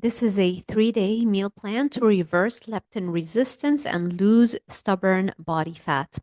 This is a 3-day meal plan to reverse leptin resistance and lose stubborn body fat.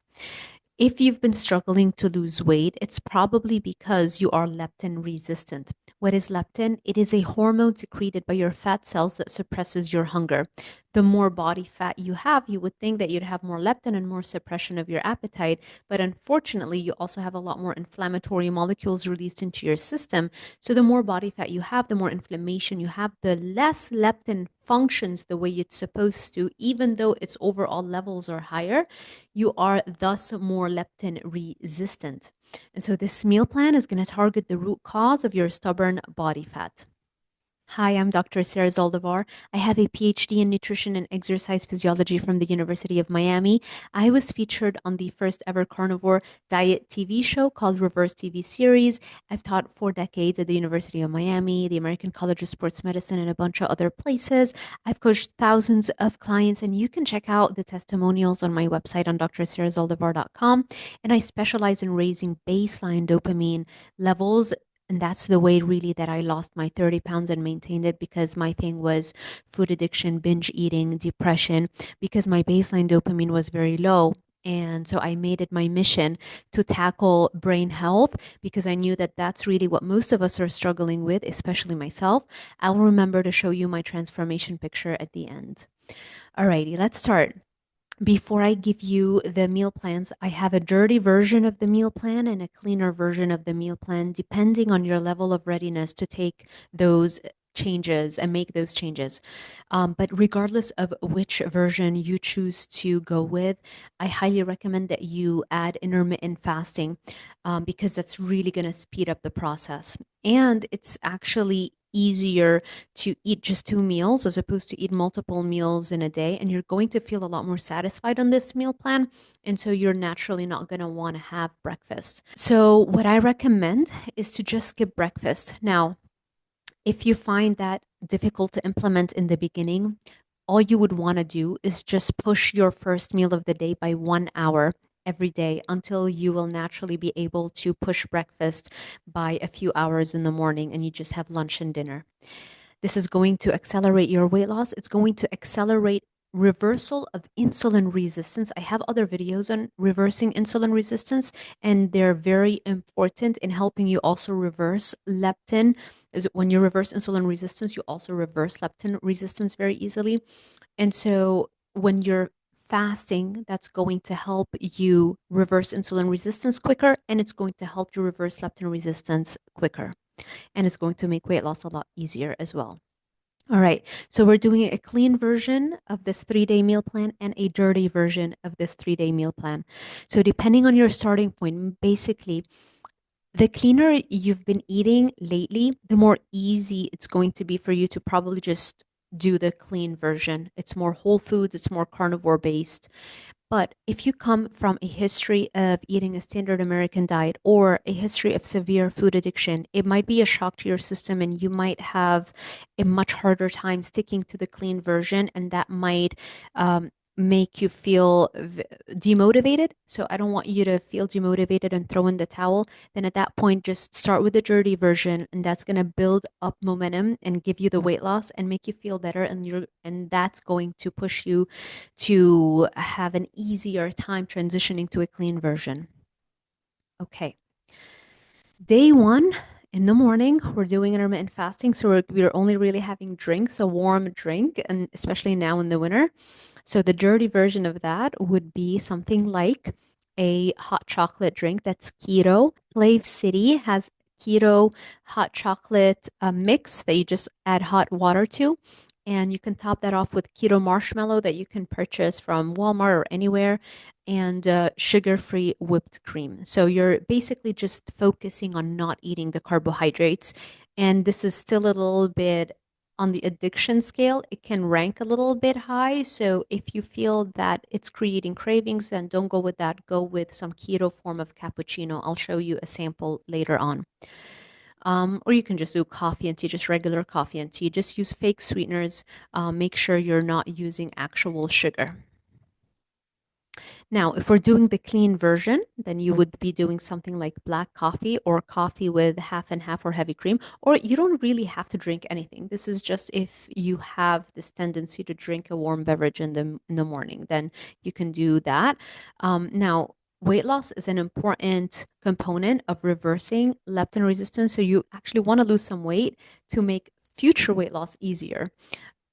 If you've been struggling to lose weight, it's probably because you are leptin resistant. What is leptin? It is a hormone secreted by your fat cells that suppresses your hunger. The more body fat you have, you would think that you'd have more leptin and more suppression of your appetite. But unfortunately, you also have a lot more inflammatory molecules released into your system. So the more body fat you have, the more inflammation you have, the less leptin functions the way it's supposed to, even though its overall levels are higher. You are thus more leptin resistant. And so this meal plan is going to target the root cause of your stubborn body fat. Hi, I'm Dr. Sarah Zaldivar. I have a Ph.D. in nutrition and exercise physiology from the University of Miami. I was featured on the first ever carnivore diet TV show called Reverse TV Series. I've taught 4 decades at the University of Miami, the American College of Sports Medicine, and a bunch of other places. I've coached thousands of clients, and you can check out the testimonials on my website on drsarahzaldivar.com. And I specialize in raising baseline dopamine levels, and that's the way really that I lost my 30 pounds and maintained it, because my thing was food addiction, binge eating, depression, because my baseline dopamine was very low. And so I made it my mission to tackle brain health, because I knew that that's really what most of us are struggling with, especially myself. I'll remember to show you my transformation picture at the end. Alrighty, let's start. Before I give you the meal plans, I have a dirty version of the meal plan and a cleaner version of the meal plan, depending on your level of readiness to take those changes and make those changes. But regardless of which version you choose to go with, I highly recommend that you add intermittent fasting, because that's really going to speed up the process. And it's actually easier to eat just 2 meals as opposed to eat multiple meals in a day. And you're going to feel a lot more satisfied on this meal plan. And so you're naturally not going to want to have breakfast. So, what I recommend is to just skip breakfast. Now, if you find that difficult to implement in the beginning, all you would want to do is just push your first meal of the day by 1 hour every day until you will naturally be able to push breakfast by a few hours in the morning, and you just have lunch and dinner. This is going to accelerate your weight loss. It's going to accelerate reversal of insulin resistance. I have other videos on reversing insulin resistance, and they're very important in helping you also reverse leptin. Is when you reverse insulin resistance, you also reverse leptin resistance very easily. And so when you're fasting, that's going to help you reverse insulin resistance quicker, and it's going to help you reverse leptin resistance quicker. And it's going to make weight loss a lot easier as well. All right, so we're doing a clean version of this 3-day meal plan and a dirty version of this 3-day meal plan. So, depending on your starting point, basically, the cleaner you've been eating lately, the more easy it's going to be for you to probably just do the clean version. It's more whole foods, it's more carnivore based. But if you come from a history of eating a standard American diet or a history of severe food addiction, it might be a shock to your system, and you might have a much harder time sticking to the clean version, and that might make you feel demotivated. So I don't want you to feel demotivated and throw in the towel. Then at that point, just start with the dirty version, and that's going to build up momentum and give you the weight loss and make you feel better, and that's going to push you to have an easier time transitioning to a clean version. Okay. Day one, in the morning, we're doing intermittent fasting. So we're only really having drinks, a warm drink, and especially now in the winter. So the dirty version of that would be something like a hot chocolate drink that's keto. Slave City has keto hot chocolate mix that you just add hot water to. And you can top that off with keto marshmallow that you can purchase from Walmart or anywhere, and sugar-free whipped cream. So you're basically just focusing on not eating the carbohydrates. And this is still a little bit on the addiction scale. It can rank a little bit high. So if you feel that it's creating cravings, then don't go with that. Go with some keto form of cappuccino. I'll show you a sample later on. Or you can just do coffee and tea, just regular coffee and tea. Just use fake sweeteners. Make sure you're not using actual sugar. Now, if we're doing the clean version, then you would be doing something like black coffee or coffee with half and half or heavy cream, or you don't really have to drink anything. This is just if you have this tendency to drink a warm beverage in the morning, then you can do that. Now, weight loss is an important component of reversing leptin resistance. So you actually want to lose some weight to make future weight loss easier.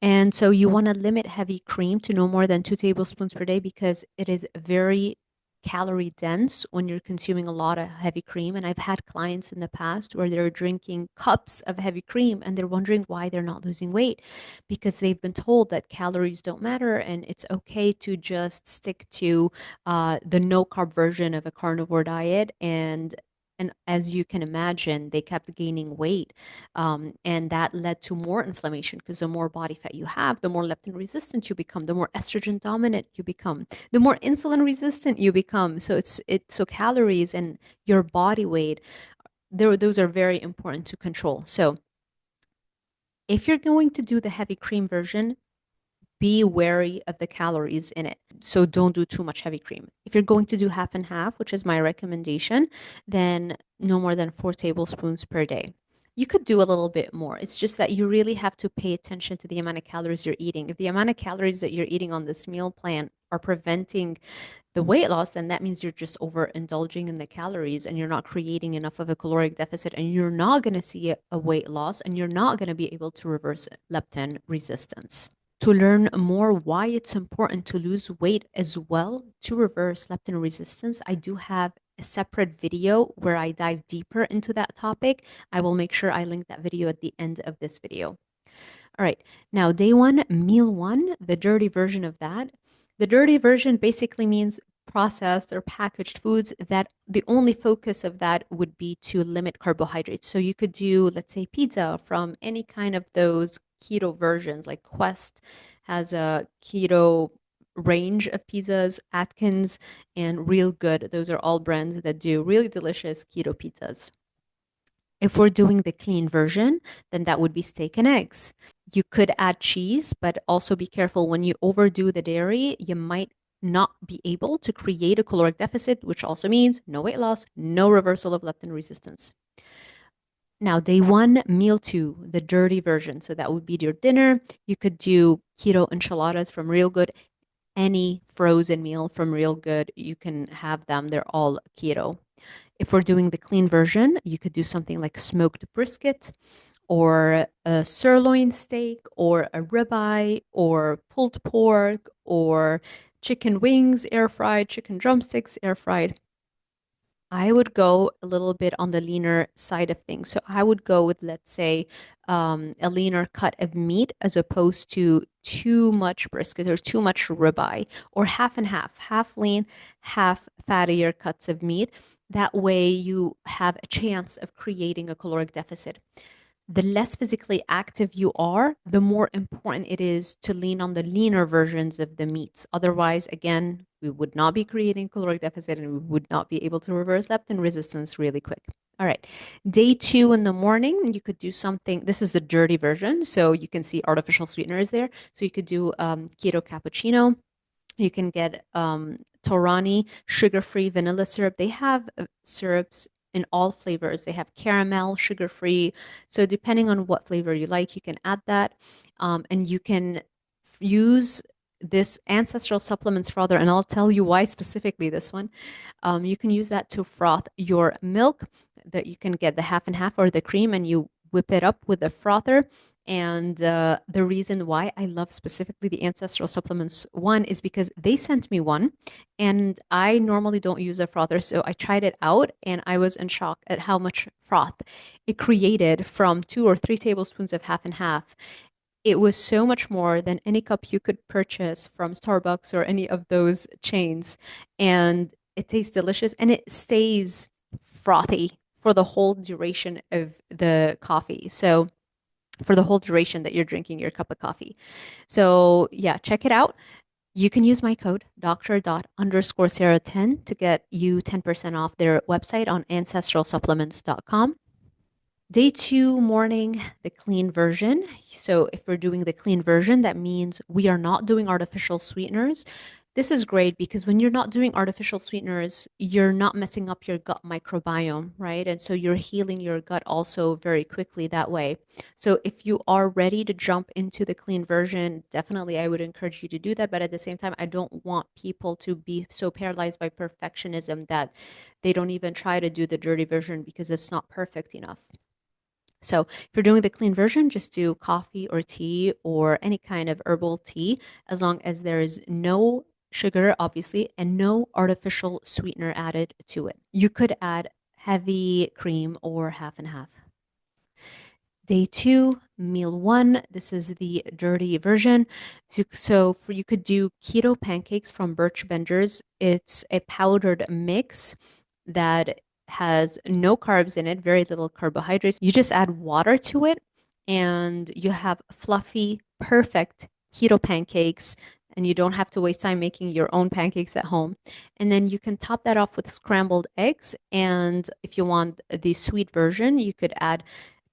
And so you want to limit heavy cream to no more than 2 tablespoons per day because it is very calorie dense when you're consuming a lot of heavy cream. And I've had clients in the past where they're drinking cups of heavy cream and they're wondering why they're not losing weight because they've been told that calories don't matter and it's okay to just stick to the no carb version of a carnivore diet. And as you can imagine, they kept gaining weight and that led to more inflammation because the more body fat you have, the more leptin resistant you become, the more estrogen dominant you become, the more insulin resistant you become. So calories and your body weight, those are very important to control. So if you're going to do the heavy cream version, be wary of the calories in it. So don't do too much heavy cream. If you're going to do half and half, which is my recommendation, then no more than 4 tablespoons per day. You could do a little bit more. It's just that you really have to pay attention to the amount of calories you're eating. If the amount of calories that you're eating on this meal plan are preventing the weight loss, then that means you're just overindulging in the calories and you're not creating enough of a caloric deficit and you're not going to see a weight loss and you're not going to be able to reverse leptin resistance. To learn more why it's important to lose weight as well to reverse leptin resistance, I do have a separate video where I dive deeper into that topic. I will make sure I link that video at the end of this video. All right, now day one, meal one, the dirty version of that. The dirty version basically means processed or packaged foods that the only focus of that would be to limit carbohydrates. So you could do, let's say, pizza from any kind of those keto versions, like Quest has a keto range of pizzas, Atkins, and Real Good. Those are all brands that do really delicious keto pizzas. If we're doing the clean version, then that would be steak and eggs. You could add cheese, but also be careful when you overdo the dairy, you might not be able to create a caloric deficit, which also means no weight loss, no reversal of leptin resistance. Now, day one, meal two, the dirty version. So that would be your dinner. You could do keto enchiladas from Real Good, any frozen meal from Real Good. You can have them, they're all keto. If we're doing the clean version, you could do something like smoked brisket or a sirloin steak or a ribeye or pulled pork or chicken wings, air fried, chicken drumsticks, air fried. I would go a little bit on the leaner side of things. So I would go with, let's say, a leaner cut of meat as opposed to too much brisket or too much ribeye, or half and half, half lean, half fattier cuts of meat. That way you have a chance of creating a caloric deficit. The less physically active you are, the more important it is to lean on the leaner versions of the meats. Otherwise, again, we would not be creating caloric deficit and we would not be able to reverse leptin resistance really quick. All right. Day two in the morning, you could do something. This is the dirty version. So you can see artificial sweeteners there. So you could do keto cappuccino. You can get Torani sugar-free vanilla syrup. They have syrups in all flavors. They have caramel, sugar-free. So depending on what flavor you like, you can add that. And you can use this ancestral supplements frother, and I'll tell you why specifically this one. You can use that to froth your milk that you can get the half and half or the cream, and you whip it up with a frother. And the reason why I love specifically the ancestral supplements one is because they sent me one and I normally don't use a frother. So I tried it out and I was in shock at how much froth it created from 2 or 3 tablespoons of half and half. It was so much more than any cup you could purchase from Starbucks or any of those chains. And it tastes delicious and it stays frothy for the whole duration of the coffee. So for the whole duration that you're drinking your cup of coffee. So yeah, check it out. You can use my code doctor._Sarah10 to get you 10% off their website on ancestralsupplements.com. Day two morning, the clean version. So if we're doing the clean version, that means we are not doing artificial sweeteners. This is great because when you're not doing artificial sweeteners, you're not messing up your gut microbiome, right? And so you're healing your gut also very quickly that way. So if you are ready to jump into the clean version, definitely I would encourage you to do that. But at the same time, I don't want people to be so paralyzed by perfectionism that they don't even try to do the dirty version because it's not perfect enough. So if you're doing the clean version, just do coffee or tea or any kind of herbal tea, as long as there is no sugar, obviously, and no artificial sweetener added to it. You could add heavy cream or half and half. Day 2, meal 1. This is the dirty version. So for you could do keto pancakes from Birch Benders. It's a powdered mix that has no carbs in it, very little carbohydrates. You just add water to it and you have fluffy, perfect keto pancakes, and you don't have to waste time making your own pancakes at home. And then you can top that off with scrambled eggs. And if you want the sweet version, you could add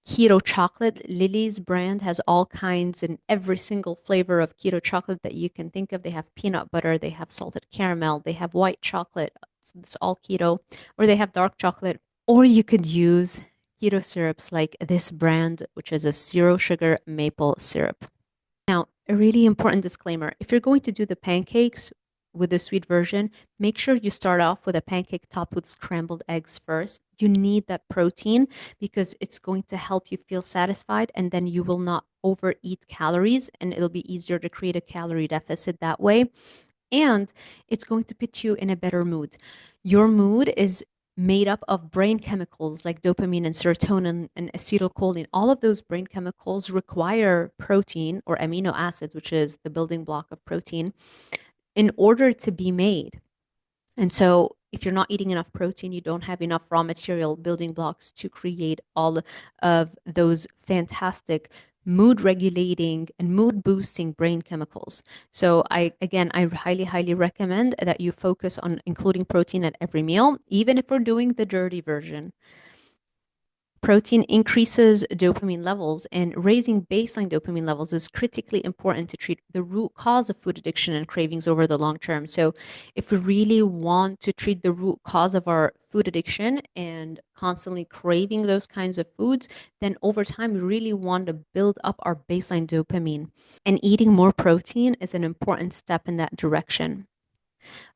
keto chocolate. Lily's brand has all kinds and every single flavor of keto chocolate that you can think of. They have peanut butter, they have salted caramel, they have white chocolate. It's all keto, or they have dark chocolate. Or you could use keto syrups like this brand, which is a zero sugar maple syrup. Now, a really important disclaimer, if you're going to do the pancakes with the sweet version, make sure you start off with a pancake topped with scrambled eggs first. You need that protein because it's going to help you feel satisfied, and then you will not overeat calories, and it'll be easier to create a calorie deficit that way. And it's going to put you in a better mood. Your mood is made up of brain chemicals like dopamine and serotonin and acetylcholine. All of those brain chemicals require protein or amino acids, which is the building block of protein, in order to be made. And so if you're not eating enough protein, you don't have enough raw material building blocks to create all of those fantastic mood regulating and mood boosting brain chemicals. So I highly recommend that you focus on including protein at every meal, even if we're doing the dirty version. Protein increases dopamine levels, and raising baseline dopamine levels is critically important to treat the root cause of food addiction and cravings over the long term. So, if we really want to treat the root cause of our food addiction and constantly craving those kinds of foods, then over time, we really want to build up our baseline dopamine. And eating more protein is an important step in that direction.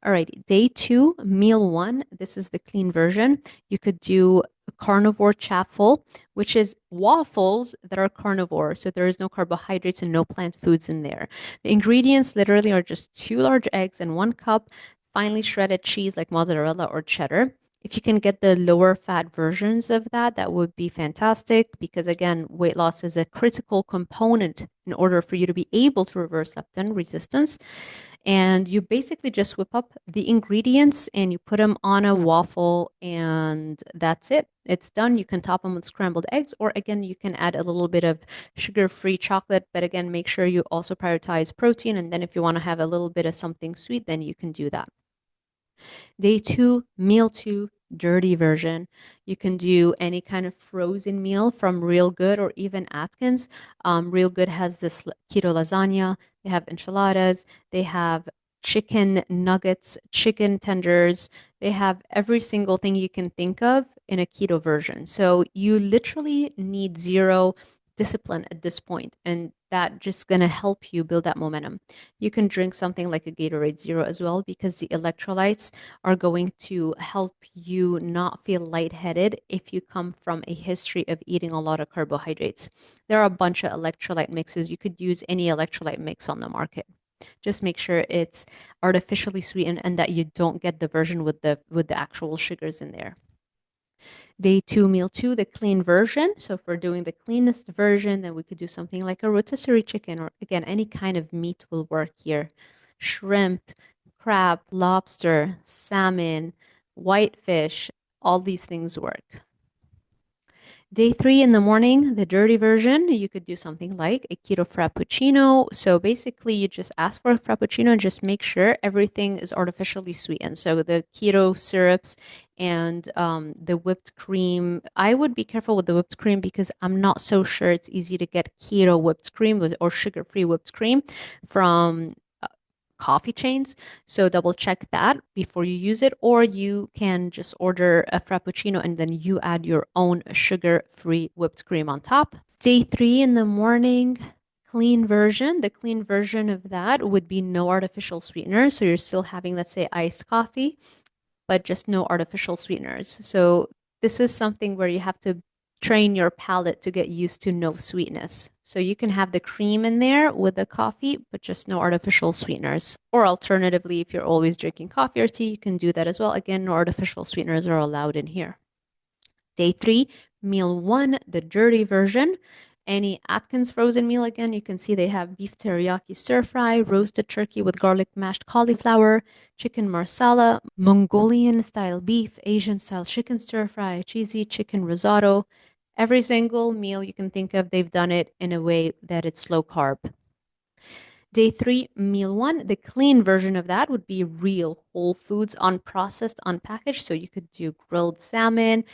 Alrighty, day 2, meal 1. This is the clean version. You could do a carnivore chaffle, which is waffles that are carnivore. So there is no carbohydrates and no plant foods in there. The ingredients literally are just 2 large eggs and 1 cup finely shredded cheese like mozzarella or cheddar. If you can get the lower fat versions of that, that would be fantastic because, again, weight loss is a critical component in order for you to be able to reverse leptin resistance. And you basically just whip up the ingredients and you put them on a waffle, and that's it. It's done. You can top them with scrambled eggs, or again, you can add a little bit of sugar-free chocolate, but again, make sure you also prioritize protein. And then if you want to have a little bit of something sweet, then you can do that. Day 2, meal 2, dirty version. You can do any kind of frozen meal from Real Good or even Atkins. Real Good has this keto lasagna. They have enchiladas. They have chicken nuggets, chicken tenders. They have every single thing you can think of in a keto version. So you literally need zero discipline at this point, and that just going to help you build that momentum. You can drink something like a Gatorade Zero as well because the electrolytes are going to help you not feel lightheaded if you come from a history of eating a lot of carbohydrates. There are a bunch of electrolyte mixes. You could use any electrolyte mix on the market. Just make sure it's artificially sweetened and that you don't get the version with the actual sugars in there. Day 2, meal 2, the clean version. So if we're doing the cleanest version, then we could do something like a rotisserie chicken, or again, any kind of meat will work here. Shrimp, crab, lobster, salmon, whitefish, all these things work. Day 3 in the morning, the dirty version, you could do something like a keto frappuccino. So basically, you just ask for a frappuccino and just make sure everything is artificially sweetened. So the keto syrups and the whipped cream. I would be careful with the whipped cream because I'm not so sure it's easy to get keto whipped cream or sugar-free whipped cream from coffee chains. So double check that before you use it, or you can just order a Frappuccino and then you add your own sugar-free whipped cream on top. Day 3 in the morning, clean version. The clean version of that would be no artificial sweeteners. So you're still having, let's say, iced coffee, but just no artificial sweeteners. So this is something where you have to train your palate to get used to no sweetness. So you can have the cream in there with the coffee, but just no artificial sweeteners. Or alternatively, if you're always drinking coffee or tea, you can do that as well. Again, no artificial sweeteners are allowed in here. Day 3, meal 1, the dirty version. Any Atkins frozen meal, again, you can see they have beef teriyaki stir fry, roasted turkey with garlic mashed cauliflower, chicken marsala, Mongolian style beef, Asian style chicken stir fry, cheesy chicken risotto. Every single meal you can think of, they've done it in a way that it's low carb. Day 3, meal 1, the clean version of that would be real whole foods, unprocessed, unpackaged. So you could do grilled salmon,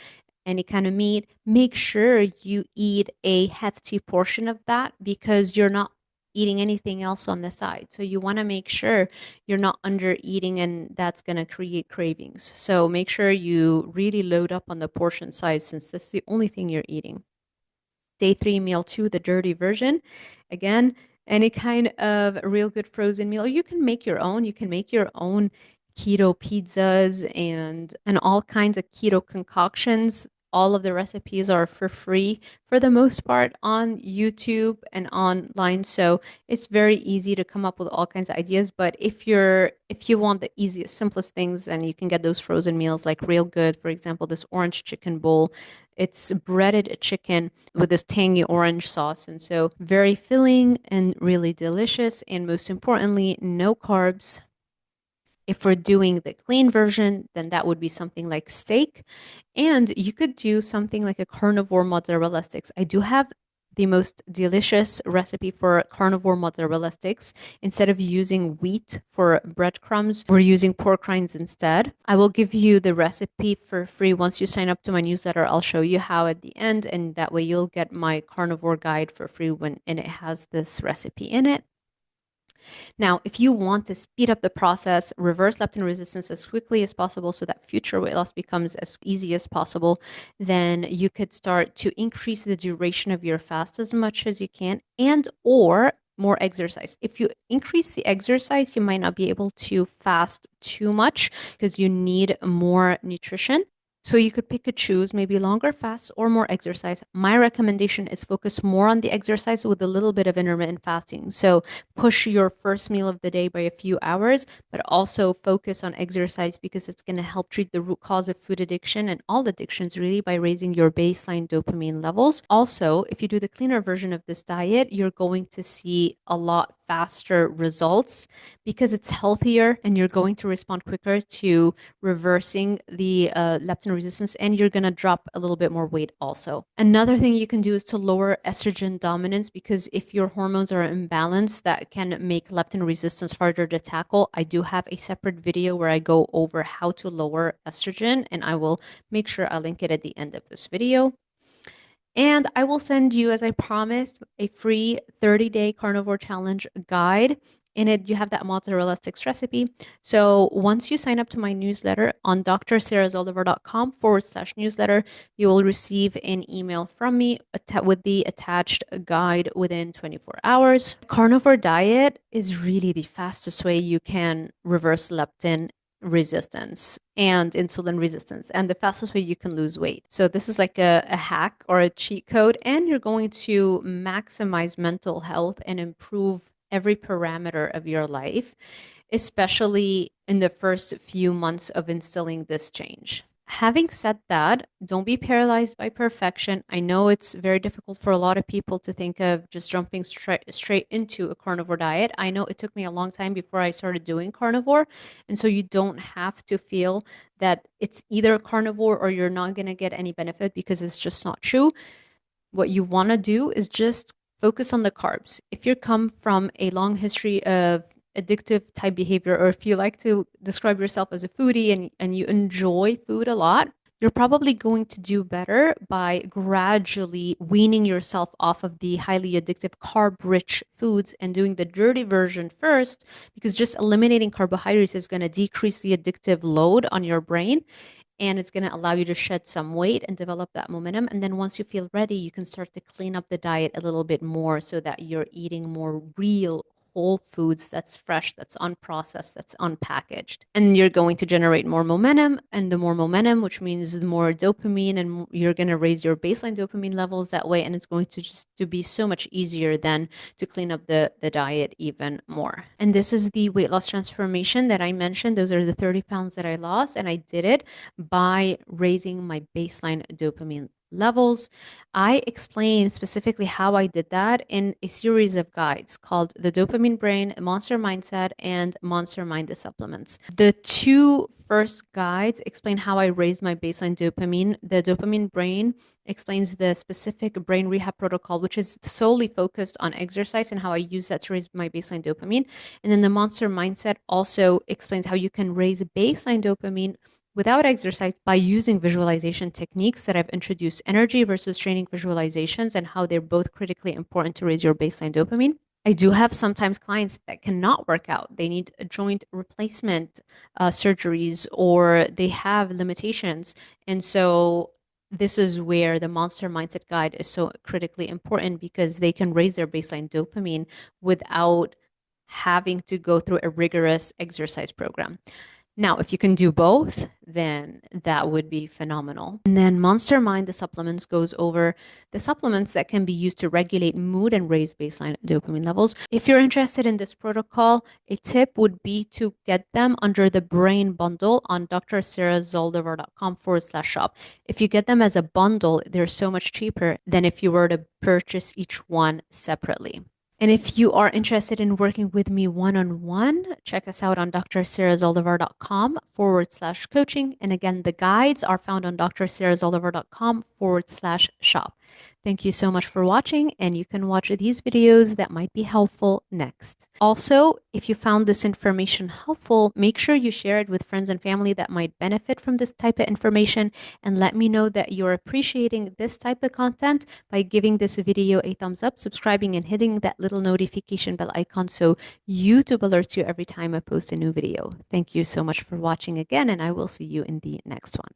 any kind of meat. Make sure you eat a hefty portion of that because you're not eating anything else on the side. So you want to make sure you're not under eating, and that's going to create cravings. So make sure you really load up on the portion size since this is the only thing you're eating. Day 3, meal 2, the dirty version. Again, any kind of real good frozen meal. You can make your own. You can make your own keto pizzas and all kinds of keto concoctions. All of the recipes are for free for the most part on YouTube and online. So it's very easy to come up with all kinds of ideas. But if you want the easiest, simplest things, then you can get those frozen meals like Real Good. For example, this orange chicken bowl. It's breaded chicken with this tangy orange sauce. And so very filling and really delicious. And most importantly, no carbs. If we're doing the clean version, then that would be something like steak. And you could do something like a carnivore mozzarella sticks. I do have the most delicious recipe for carnivore mozzarella sticks. Instead of using wheat for breadcrumbs, we're using pork rinds instead. I will give you the recipe for free once you sign up to my newsletter. I'll show you how at the end, and that way you'll get my carnivore guide for free and it has this recipe in it. Now, if you want to speed up the process, reverse leptin resistance as quickly as possible so that future weight loss becomes as easy as possible, then you could start to increase the duration of your fast as much as you can, and or more exercise. If you increase the exercise, you might not be able to fast too much because you need more nutrition. So you could pick and choose maybe longer fasts or more exercise. My recommendation is focus more on the exercise with a little bit of intermittent fasting. So push your first meal of the day by a few hours, but also focus on exercise because it's going to help treat the root cause of food addiction and all addictions really by raising your baseline dopamine levels. Also, if you do the cleaner version of this diet, you're going to see a lot faster results because it's healthier and you're going to respond quicker to reversing the leptin resistance, and you're going to drop a little bit more weight also. Another thing you can do is to lower estrogen dominance because if your hormones are imbalanced, that can make leptin resistance harder to tackle. I do have a separate video where I go over how to lower estrogen, and I will make sure I link it at the end of this video. And I will send you, as I promised, a free 30-day carnivore challenge guide. In it, you have that mozzarella sticks recipe. So once you sign up to my newsletter on drzaldivar.com/newsletter, you will receive an email from me with the attached guide within 24 hours. Carnivore diet is really the fastest way you can reverse leptin resistance and insulin resistance, and the fastest way you can lose weight. So this is like a hack or a cheat code, and you're going to maximize mental health and improve every parameter of your life, especially in the first few months of instilling this change. Having said that, don't be paralyzed by perfection. I know it's very difficult for a lot of people to think of just jumping straight into a carnivore diet. I know it took me a long time before I started doing carnivore. And so you don't have to feel that it's either carnivore or you're not going to get any benefit, because it's just not true. What you want to do is just focus on the carbs. If you come from a long history of addictive type behavior, or if you like to describe yourself as a foodie and you enjoy food a lot, you're probably going to do better by gradually weaning yourself off of the highly addictive carb-rich foods and doing the dirty version first, because just eliminating carbohydrates is going to decrease the addictive load on your brain, and it's going to allow you to shed some weight and develop that momentum. And then once you feel ready, you can start to clean up the diet a little bit more so that you're eating more real whole foods that's fresh, that's unprocessed, that's unpackaged. And you're going to generate more momentum, and the more momentum, which means the more dopamine, and you're going to raise your baseline dopamine levels that way. And it's going to just to be so much easier then to clean up the diet even more. And this is the weight loss transformation that I mentioned. Those are the 30 pounds that I lost, and I did it by raising my baseline dopamine levels. I explain specifically how I did that in a series of guides called The Dopamine Brain, Monster Mindset, and Monster Mind the Supplements. The two first guides explain how I raised my baseline dopamine. The Dopamine Brain explains the specific brain rehab protocol, which is solely focused on exercise and how I use that to raise my baseline dopamine. And then the Monster Mindset also explains how you can raise baseline dopamine without exercise by using visualization techniques that I've introduced, energy versus training visualizations, and how they're both critically important to raise your baseline dopamine. I do have sometimes clients that cannot work out. They need a joint replacement surgeries, or they have limitations. And so this is where the Monster Mindset Guide is so critically important, because they can raise their baseline dopamine without having to go through a rigorous exercise program. Now, if you can do both, then that would be phenomenal. And then Monster Mind, the supplements, goes over the supplements that can be used to regulate mood and raise baseline dopamine levels. If you're interested in this protocol, a tip would be to get them under the Brain Bundle on DrZaldivar.com/shop. If you get them as a bundle, they're so much cheaper than if you were to purchase each one separately. And if you are interested in working with me one-on-one, check us out on drzaldivar.com/coaching. And again, the guides are found on drzaldivar.com/shop. Thank you so much for watching, and you can watch these videos that might be helpful next. Also, if you found this information helpful, make sure you share it with friends and family that might benefit from this type of information, and let me know that you're appreciating this type of content by giving this video a thumbs up, subscribing, and hitting that little notification bell icon so YouTube alerts you every time I post a new video. Thank you so much for watching again, and I will see you in the next one.